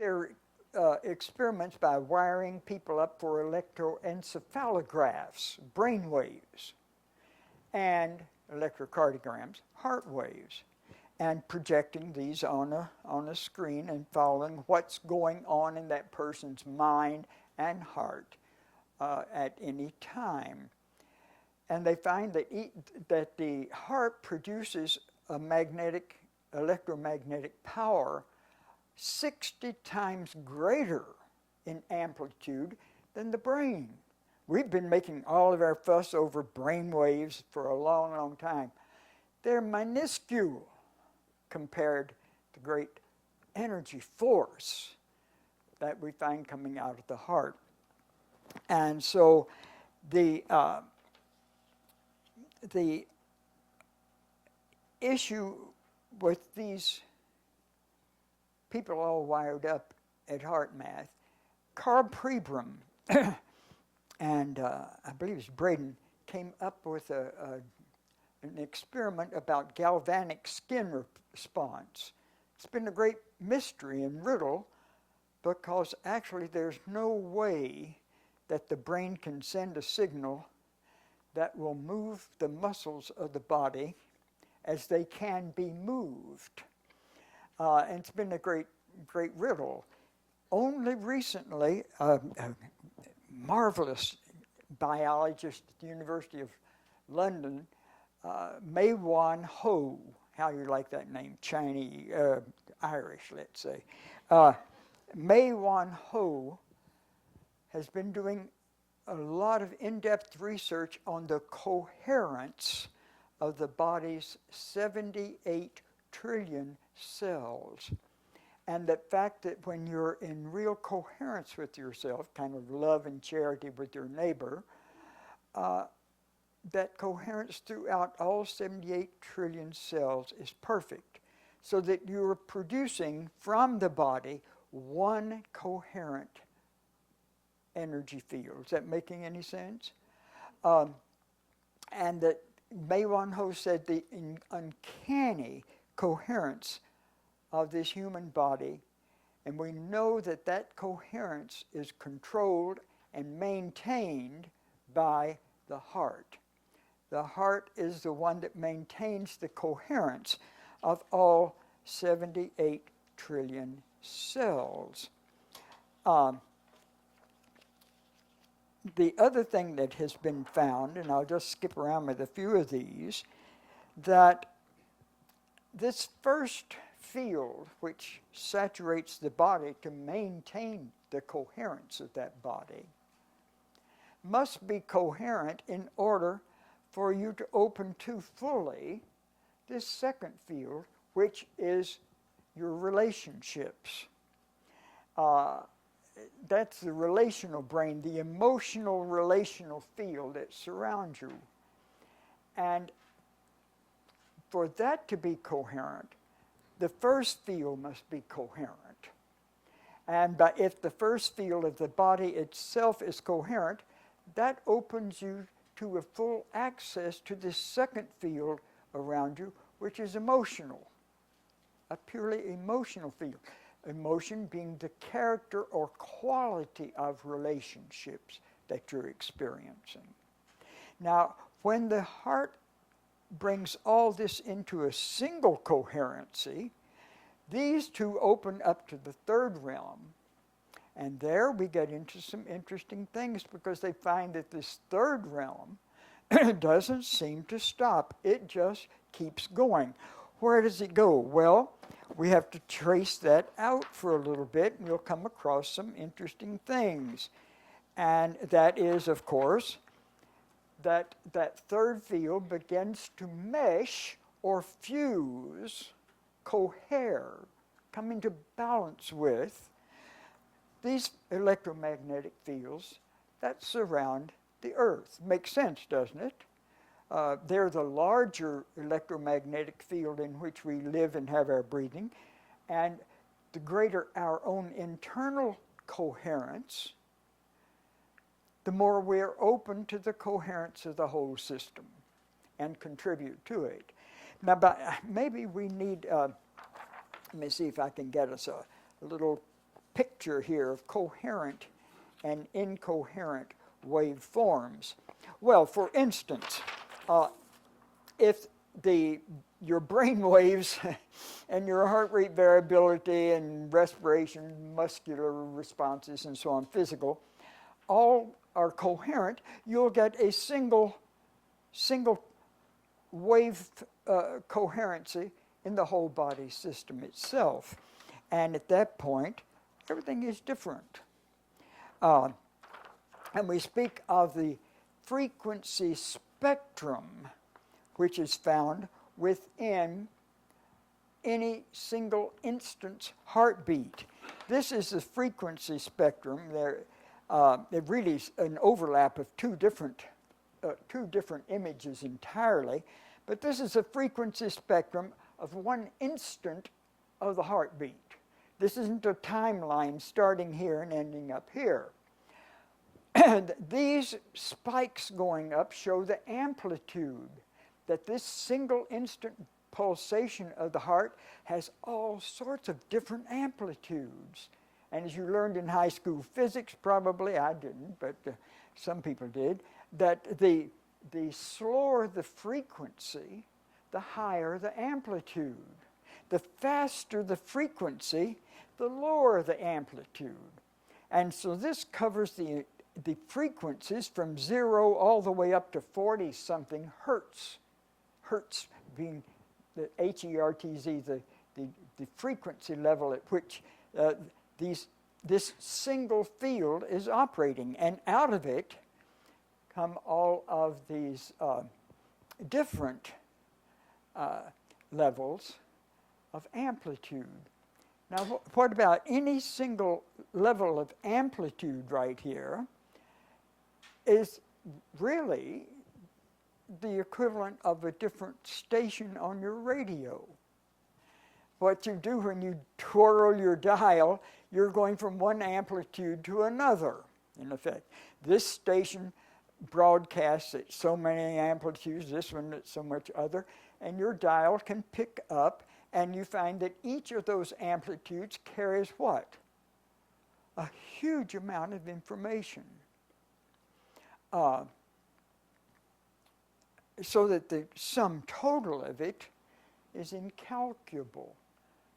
there are experiments by wiring people up for electroencephalographs, brain waves, and electrocardiograms, heart waves, and projecting these on a screen and following what's going on in that person's mind and heart at any time. And they find that the heart produces a electromagnetic power 60 times greater in amplitude than the brain. We've been making all of our fuss over brain waves for a long, long time. They're minuscule compared to the great energy force that we find coming out of the heart. And so the issue with these people all wired up at HeartMath, Carl Pribram and I believe it's Braden came up with an experiment about galvanic skin response. It's been a great mystery and riddle because actually there's no way that the brain can send a signal that will move the muscles of the body as they can be moved. And it's been a great riddle. Only recently, a marvelous biologist at the University of London, Mei-Wan Ho, how you like that name, Chinese, Irish, let's say. Mei-Wan Ho has been doing a lot of in-depth research on the coherence of the body's 78 trillion cells. And the fact that when you're in real coherence with yourself, kind of love and charity with your neighbor, that coherence throughout all 78 trillion cells is perfect, so that you're producing from the body one coherent energy field. Is that making any sense? And that Mei-Wan Ho said the uncanny coherence of this human body, and we know that that coherence is controlled and maintained by the heart. The heart is the one that maintains the coherence of all 78 trillion cells. The other thing that has been found, and I'll just skip around with a few of these, that this first field which saturates the body to maintain the coherence of that body must be coherent in order for you to open to fully this second field, which is your relationships. That's the relational brain, the emotional relational field that surrounds you. And for that to be coherent, the first field must be coherent. And if the first field of the body itself is coherent, that opens you to a full access to this second field around you, which is emotional, a purely emotional field. Emotion being the character or quality of relationships that you're experiencing. Now, when the heart brings all this into a single coherency, these two open up to the third realm. And there we get into some interesting things because they find that this third realm doesn't seem to stop. It just keeps going. Where does it go? Well, we have to trace that out for a little bit, and we'll come across some interesting things. And that is, of course, that third field begins to mesh or fuse, cohere, come into balance with these electromagnetic fields that surround the Earth. Makes sense, doesn't it? They're the larger electromagnetic field in which we live and have our breathing, and the greater our own internal coherence, the more we're open to the coherence of the whole system and contribute to it. Now, maybe we need, let me see if I can get us a little picture here of coherent and incoherent waveforms. Well, for instance, if your brain waves and your heart rate variability and respiration, muscular responses, and so on, physical, all are coherent, you'll get a single wave coherency in the whole body system itself. And at that point, everything is different. And we speak of the frequency spectrum, which is found within any single instance heartbeat. This is the frequency spectrum. There really is an overlap of two different images entirely, but this is a frequency spectrum of one instant of the heartbeat. This isn't a timeline starting here and ending up here. And these spikes going up show the amplitude, that this single instant pulsation of the heart has all sorts of different amplitudes. And as you learned in high school physics, probably I didn't, but some people did, that the slower the frequency, the higher the amplitude. The faster the frequency, the lower the amplitude. And so this covers the frequencies from 0 all the way up to 40-something hertz. Hertz being the H-E-R-T-Z, the frequency level at which this single field is operating. And out of it come all of these different levels of amplitude. Now, what about any single level of amplitude right here is really the equivalent of a different station on your radio. What you do when you twirl your dial, you're going from one amplitude to another, in effect. This station broadcasts at so many amplitudes, this one at so much other, and your dial can pick up, and you find that each of those amplitudes carries what? A huge amount of information. So that the sum total of it is incalculable,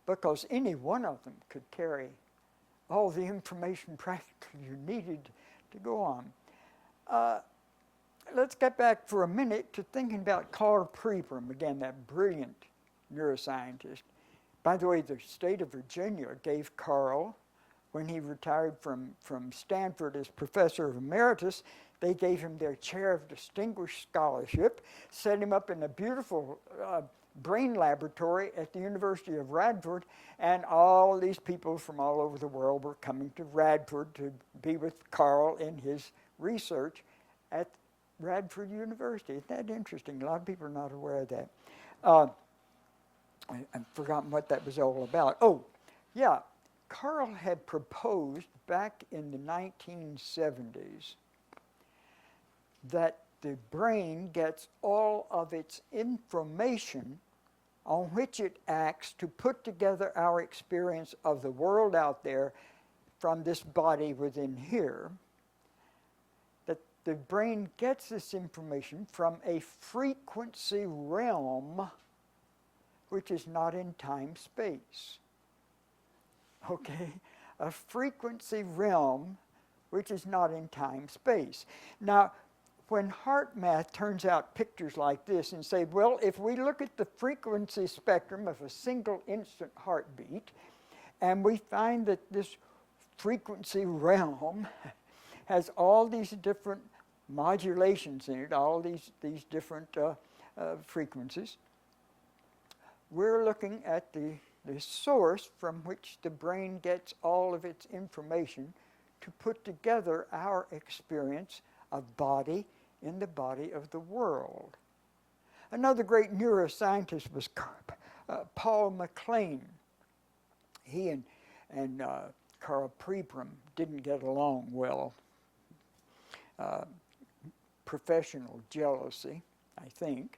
because any one of them could carry all the information practically you needed to go on. Let's get back for a minute to thinking about Carl Pribram, again, that brilliant neuroscientist. By the way, the state of Virginia gave Carl, when he retired from Stanford as professor emeritus, they gave him their chair of distinguished scholarship, set him up in a beautiful brain laboratory at the University of Radford, and all these people from all over the world were coming to Radford to be with Carl in his research at Radford University. Isn't that interesting? A lot of people are not aware of that. I've forgotten what that was all about. Oh, yeah, Carl had proposed back in the 1970s that the brain gets all of its information on which it acts to put together our experience of the world out there from this body within here, that the brain gets this information from a frequency realm which is not in time-space. Okay? A frequency realm which is not in time-space. Now, when HeartMath turns out pictures like this and say, well, if we look at the frequency spectrum of a single instant heartbeat, and we find that this frequency realm has all these different modulations in it, all these different frequencies, we're looking at the source from which the brain gets all of its information to put together our experience of body in the body of the world. Another great neuroscientist was Paul MacLean. He and Carl Pribram didn't get along well. Professional jealousy, I think.